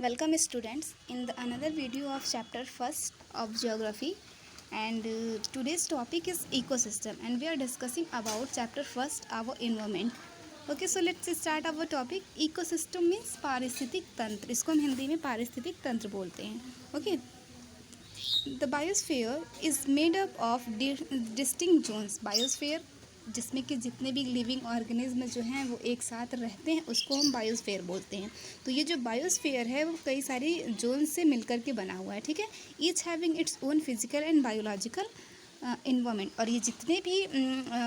Welcome students in the another video of chapter first of geography, and today's topic is ecosystem and we are discussing about chapter first our environment. Okay, so let's start our topic. Ecosystem means पारिस्थितिक तंत्र, इसको हम हिंदी में पारिस्थितिक तंत्र बोलते हैं. Okay, the biosphere is made up of distinct zones. Biosphere जिसमें कि जितने भी लिविंग ऑर्गेनिज्म जो हैं वो एक साथ रहते हैं उसको हम बायोस्फीयर बोलते हैं. तो ये जो बायोस्फीयर है वो कई सारी जोन से मिलकर के बना हुआ है. ठीक है, each having its own physical and biological environment. और ये जितने भी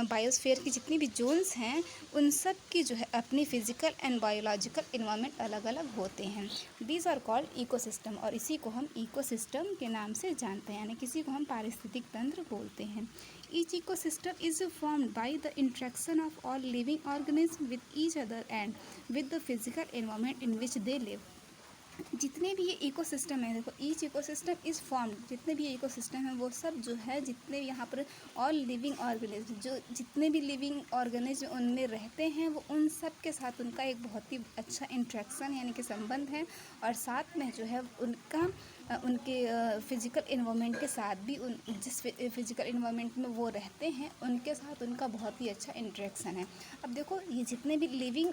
बायोस्फीयर की जितनी भी जोन्स हैं उन सब की जो है अपनी फिजिकल एंड बायोलॉजिकल इन्वायरमेंट अलग अलग होते हैं. दीज आर कॉल्ड इकोसिस्टम, और इसी को हम इकोसिस्टम के नाम से जानते हैं, यानी किसी को हम पारिस्थितिक तंत्र बोलते हैं. Each ecosystem is formed by the interaction of all living organisms with each other and with the physical environment in which they live. जितने भी ये इकोसिस्टम है, देखो ईच इकोसिस्टम इज़ फॉर्म्ड, जितने भी इकोसिस्टम हैं वो सब जो है जितने यहाँ पर ऑल लिविंग ऑर्गेनिज्म, जो जितने भी लिविंग ऑर्गेनिज्म उनमें रहते हैं वो उन सब के साथ उनका एक बहुत ही अच्छा इंट्रैक्शन यानी कि संबंध है. और साथ में जो है उनका उनके फिज़िकल इन्वायरमेंट के साथ भी उन जिस फिज़िकल इन्वायरमेंट में वो रहते हैं उनके साथ उनका बहुत ही अच्छा इंट्रैक्शन है. अब देखो ये जितने भी लिविंग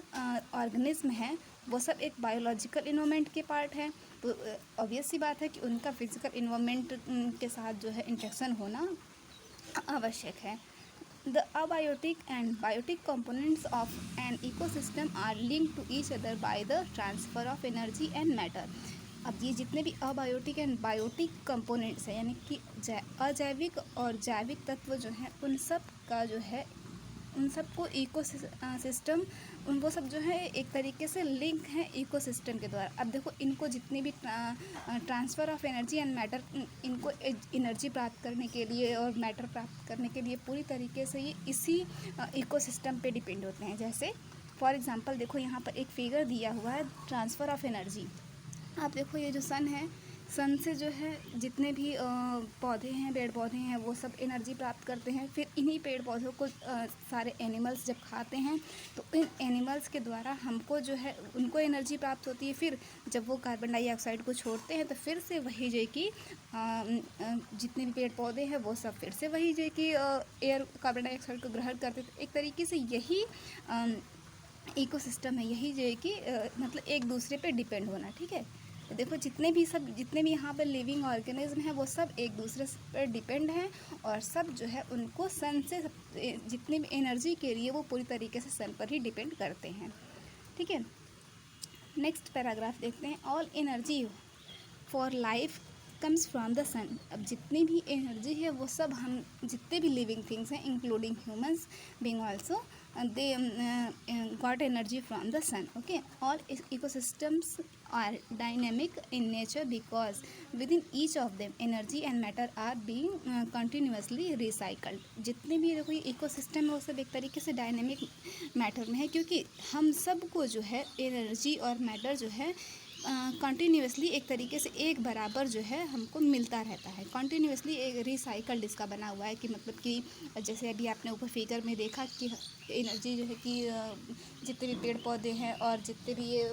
ऑर्गेनिज्म हैं वो सब एक बायोलॉजिकल इन्वायरमेंट के पार्ट है. तो ऑब्वियस सी बात है कि उनका फिज़िकल इन्वायरमेंट के साथ जो है इंट्रैक्शन होना आवश्यक है. The abiotic and biotic components of an ecosystem are linked to each other by the transfer of energy and matter. अब ये जितने भी अबायोटिक एंड बायोटिक कंपोनेंट्स हैं यानी कि अजैविक और जैविक तत्व जो हैं उन सब का जो है उन सबको इकोसिस्टम वो सब जो है एक तरीके से लिंक है इकोसिस्टम के द्वारा. अब देखो इनको जितने भी transfer of energy and matter, इनको एनर्जी प्राप्त करने के लिए और मैटर प्राप्त करने के लिए पूरी तरीके से ये इसी इकोसिस्टम पे डिपेंड होते हैं. जैसे फॉर एग्जांपल देखो यहाँ पर एक फिगर दिया हुआ है ट्रांसफ़र ऑफ एनर्जी. आप देखो ये जो सन है, सन से जो है जितने भी पौधे हैं, पेड़ पौधे हैं वो सब एनर्जी प्राप्त करते हैं. फिर इन्हीं पेड़ पौधों को सारे एनिमल्स जब खाते हैं तो इन एनिमल्स के द्वारा हमको जो है उनको एनर्जी प्राप्त होती है. फिर जब वो कार्बन डाइऑक्साइड को छोड़ते हैं तो फिर से वही जो कि जितने भी पेड़ पौधे हैं वो सब फिर से वही जो कि एयर कार्बन डाइऑक्साइड को ग्रहण करते हैं. तो एक तरीके से यही इकोसिस्टम है, यही जो है कि मतलब एक दूसरे पे डिपेंड होना. ठीक है, तो देखो जितने भी यहाँ पर लिविंग ऑर्गेनिज्म हैं वो सब एक दूसरे पर डिपेंड हैं और सब जो है उनको सन से जितनी भी एनर्जी के लिए वो पूरी तरीके से सन पर ही डिपेंड करते हैं. ठीक है, नेक्स्ट पैराग्राफ देखते हैं. All energy for life comes from the sun. अब जितनी भी एनर्जी है वो सब हम जितने भी लिविंग थिंग्स हैं including humans being also they got energy from the sun. Okay, all ecosystems are dynamic in nature because within each of them energy and matter are being continuously recycled. जितने भी देखो ये ecosystem है वो सब एक तरीके से डायनेमिक मैटर में है क्योंकि हम सबको जो है एनर्जी और मैटर जो है कंटिन्यूसली एक तरीके से एक बराबर जो है हमको मिलता रहता है. कंटिन्यूसली एक रिसाइकल्ड इसका बना हुआ है कि मतलब कि जैसे अभी आपने ऊपर फिगर में देखा कि एनर्जी जो है कि जितने भी पेड़ पौधे हैं और जितने भी ये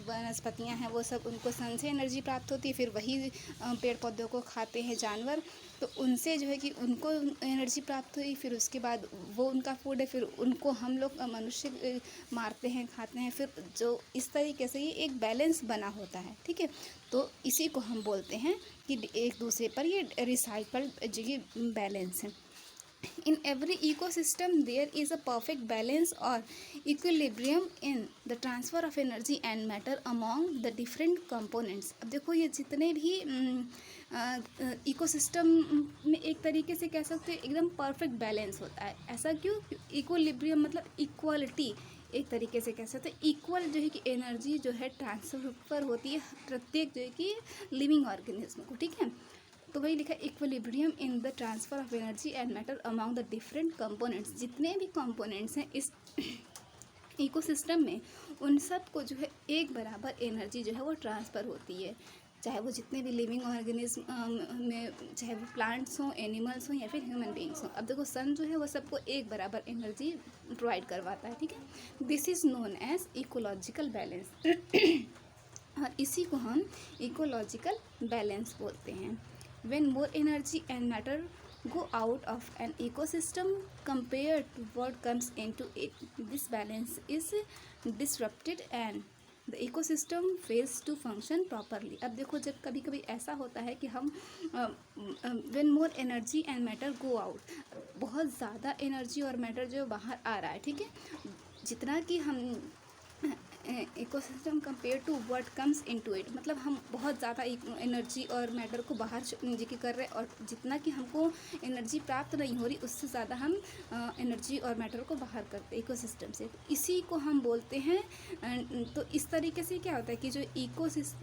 वनस्पतियाँ हैं वो सब उनको सन से एनर्जी प्राप्त होती है. फिर वही पेड़ पौधों को खाते हैं जानवर, तो उनसे जो है कि उनको एनर्जी प्राप्त हुई. फिर उसके बाद वो उनका फूड है, फिर उनको हम लोग मनुष्य मारते हैं, खाते हैं. फिर जो इस तरीके से ये एक बैलेंस बना होता है. ठीक है, तो इसी को हम बोलते हैं कि एक दूसरे पर ये रिसाइकल्ड जो ये बैलेंस है. In every ecosystem there is a perfect balance or equilibrium in the transfer of energy and matter among the different components. अब देखो ये जितने भी इकोसिस्टम में एक तरीके से कह सकते हैं एकदम परफेक्ट बैलेंस होता है. ऐसा क्यों? इक्विलिब्रियम मतलब इक्वालिटी, एक तरीके से कह सकते हैं इक्वल जो है कि एनर्जी जो है ट्रांसफर होती है प्रत्येक जो है कि लिविंग ऑर्गेनिज्म को. ठीक है, तो वही लिखा equilibrium in the transfer of energy and matter among the different components. जितने भी कंपोनेंट्स हैं इस इकोसिस्टम में उन सब को जो है एक बराबर एनर्जी जो है वो ट्रांसफ़र होती है, चाहे वो जितने भी लिविंग ऑर्गेनिज्म में, चाहे वो प्लांट्स हों, एनिमल्स हों या फिर ह्यूमन बींग्स हों. अब देखो सन जो है वो सबको एक बराबर एनर्जी प्रोवाइड करवाता है. ठीक है, this is known as ecological balance. और इसी को हम इकोलॉजिकल बैलेंस बोलते हैं। When more energy and matter go out of an ecosystem compared to what comes into it, this balance is disrupted and the ecosystem fails to function properly। अब देखो, जब कभी कभी ऐसा होता है कि हम when more energy and matter go out, बहुत ज़्यादा एनर्जी और मैटर जो बाहर आ रहा है, ठीक है, जितना कि हम ecosystem compare to what comes into it, मतलब हम बहुत ज़्यादा एनर्जी और मैटर को बाहर जिक्र कर रहे हैं, और जितना कि हमको एनर्जी प्राप्त नहीं हो रही उससे ज़्यादा हम एनर्जी और मैटर को बाहर करते हैं इकोसिस्टम से। तो इसी को हम बोलते हैं। तो इस तरीके से क्या होता है कि जो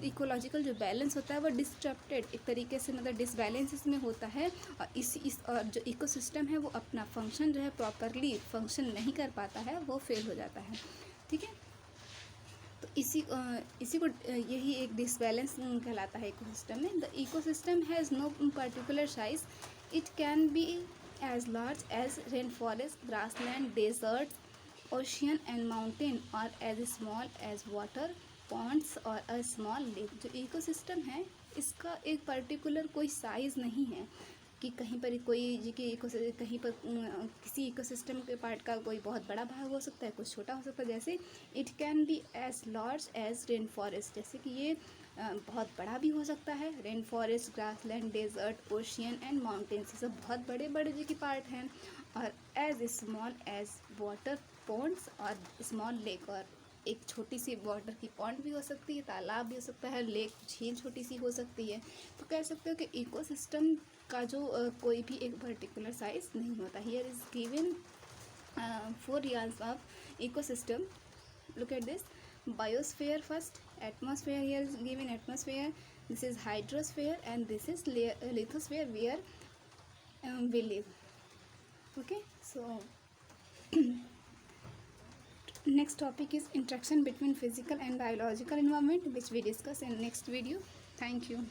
इकोलॉजिकल जो बैलेंस होता है वो डिस्टर्प्टेड एक तरीके से, मतलब डिसबैलेंस इसमें होता है, और और जो इकोसिस्टम है वो अपना फंक्शन जो है प्रॉपरली फंक्शन नहीं कर पाता है, वो फेल हो जाता है, ठीक है। तो इसी को यही एक डिसबैलेंस कहलाता है इकोसिस्टम में। The ecosystem has no particular size, it can be as large as rain forest, grassland, desert, ocean and mountain, और as small as water ponds और अ स्मॉल लेक। जो इकोसिस्टम है इसका एक पर्टिकुलर कोई साइज़ नहीं है कि कहीं पर कोई जी की कहीं पर किसी इकोसिस्टम के पार्ट का कोई बहुत बड़ा भाग हो सकता है, कुछ छोटा हो सकता है। जैसे it can be as large as rain forest, जैसे कि ये बहुत बड़ा भी हो सकता है। Rain forest, grassland, desert, ocean and mountains, ये सब बहुत बड़े बड़े जी की पार्ट हैं। और as small as water ponds और स्मॉल लेक, और एक छोटी सी वाटर की पॉन्ड भी हो सकती है, तालाब भी हो सकता है, लेक झील छोटी सी हो सकती है। तो कह सकते हो कि इकोसिस्टम का जो कोई भी एक पर्टिकुलर साइज नहीं होता। Here is given 4 years of ecosystem. Look at this, biosphere first, atmosphere, here is given atmosphere, this is hydrosphere and this is lithosphere where we live. Okay, so next topic is interaction between physical and biological environment, which we discuss in next video. Thank you.